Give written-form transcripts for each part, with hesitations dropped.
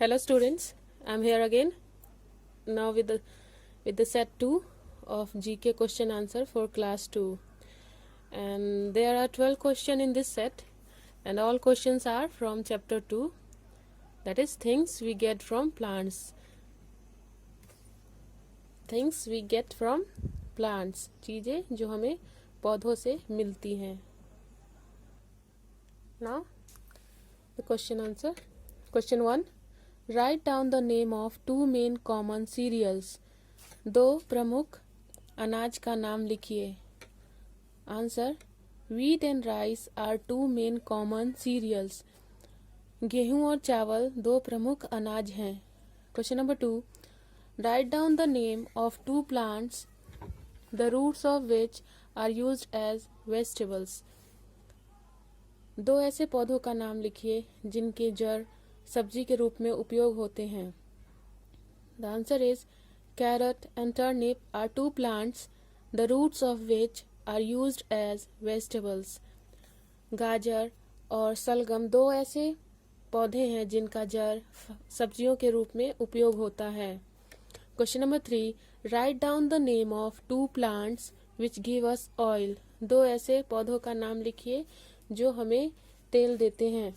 Hello students, I'm here again now with the set 2 of GK question answer for class 2, and there are 12 questions in this set, and all questions are from chapter 2, that is things we get from plants. Things we get from plants, चीज़ें जो हमें पौधों से मिलती हैं. Now the question answer. Question 1. Write down the name of two main common cereals. दो प्रमुख अनाज का नाम लिखिए. Answer. Wheat and rice are two main common cereals. गेहूं और चावल दो प्रमुख अनाज हैं. Question number 2. Write down the name of two plants, the roots of which are used as vegetables. दो ऐसे पौधों का नाम लिखिए जिनके जड़ सब्जी के रूप में उपयोग होते हैं. The answer is carrot and turnip are two plants, the roots of which are used as vegetables. गाजर और सलगम दो ऐसे पौधे हैं जिनका जड़ सब्जियों के रूप में उपयोग होता है. Question number 3. Write down the name of two plants which give us oil. दो ऐसे पौधों का नाम लिखिए जो हमें तेल देते हैं.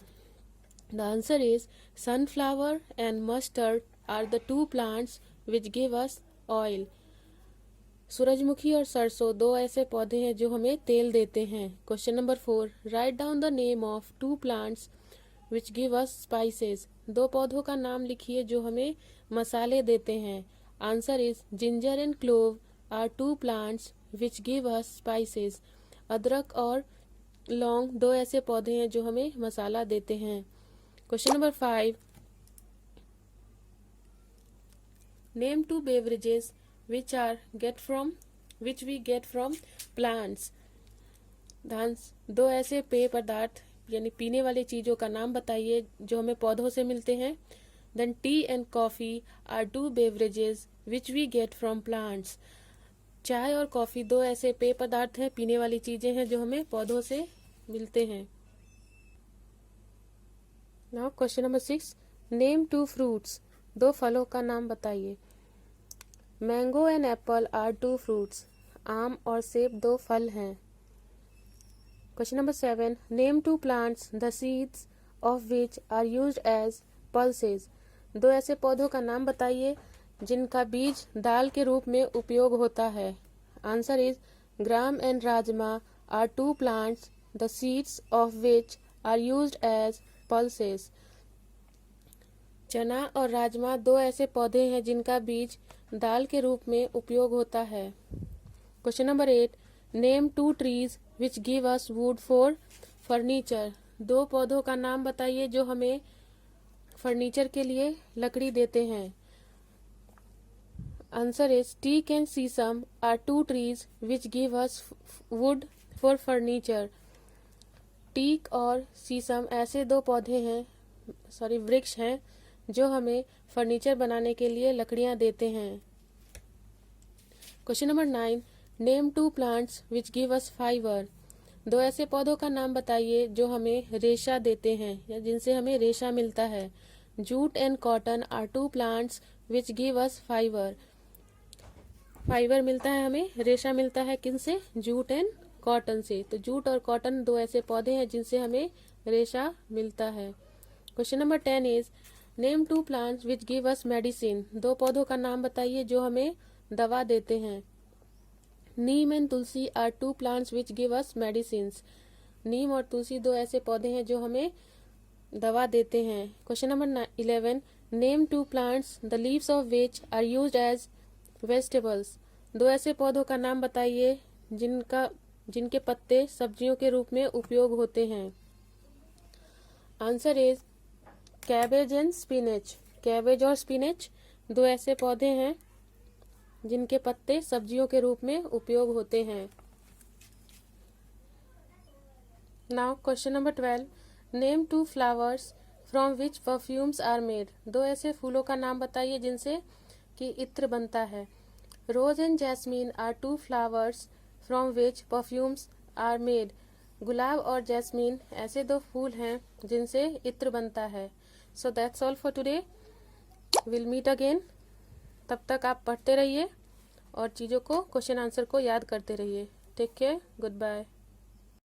The answer is sunflower and mustard are the two plants which give us oil. सूरजमुखी और सरसों दो ऐसे पौधे हैं जो हमें तेल देते हैं. Question number 4. Write down the name of two plants which give us spices. दो पौधों का नाम लिखिए जो हमें मसाले देते हैं. Answer is ginger and clove are two plants which give us spices. अदरक और लौंग दो ऐसे पौधे हैं जो हमें मसाला देते हैं. Question number 5. Name two beverages which we get from plants. दो ऐसे पेय पदार्थ यानी पीने वाली चीज़ों का नाम बताइए जो हमें पौधों से मिलते हैं. Then tea and coffee are two beverages which we get from plants. चाय और कॉफ़ी दो ऐसे पेय पदार्थ हैं, पीने वाली चीज़ें हैं जो हमें पौधों से मिलते हैं. Now question number 6. Name two fruits. दो फलों का नाम बताइए. Mango and apple are two fruits. आम और सेब दो फल हैं. Question number 7. Name two plants, the seeds of which are used as pulses. दो ऐसे पौधों का नाम बताइए जिनका बीज दाल के रूप में उपयोग होता है. Answer is gram and rajma are two plants, the seeds of which are used as pulses. चना और राजमा दो ऐसे पौधे हैं जिनका बीज दाल के रूप में उपयोग होता है. Question number 8. Name two trees which give us wood for furniture. दो पौधों का नाम बताइए जो हमें फर्नीचर के लिए लकड़ी देते हैं. Answer is teak and sesame are two trees which give us wood for furniture. Teak और सीसम ऐसे दो पौधे हैं वृक्ष हैं जो हमें फर्नीचर बनाने के लिए लकड़ियां देते हैं. Question number 9. Name two plants which give us fiber. दो ऐसे पौधों का नाम बताइए जो हमें रेशा देते हैं या जिनसे हमें रेशा मिलता है. Jute and cotton are two plants which give us fibre. Fibre मिलता है हमें, रेशा मिलता है किनसे? जूट एंड कॉटन से. तो जूट और कॉटन दो ऐसे पौधे हैं जिनसे हमें रेशा मिलता है. Question number 10 is name two plants which give us medicine. दो पौधों का नाम बताइए जो हमें दवा देते हैं. Neem and tulsi are two plants which give us medicine. नीम और तुलसी दो ऐसे पौधे हैं जो हमें दवा देते हैं. Question number 11. Name two plants the leaves of which are used as vegetables. दो ऐसे पौधों का नाम बताइए जिनके पत्ते सब्जियों के रूप में उपयोग होते हैं. Answer is cabbage and spinach. Cabbage और स्पिनच दो ऐसे पौधे हैं जिनके पत्ते सब्जियों के रूप में उपयोग होते हैं. Now question number 12. Name two flowers from which perfumes are made. दो ऐसे फूलों का नाम बताइए जिनसे कि इत्र बनता है. Rose and jasmine are two flowers from which perfumes are made. गुलाब और जैस्मीन ऐसे दो फूल हैं जिनसे इत्र बनता है. So that's all for today. Will meet again. तब तक आप पढ़ते रहिए और चीज़ों को, क्वेश्चन आंसर को याद करते रहिए। Take care, good bye.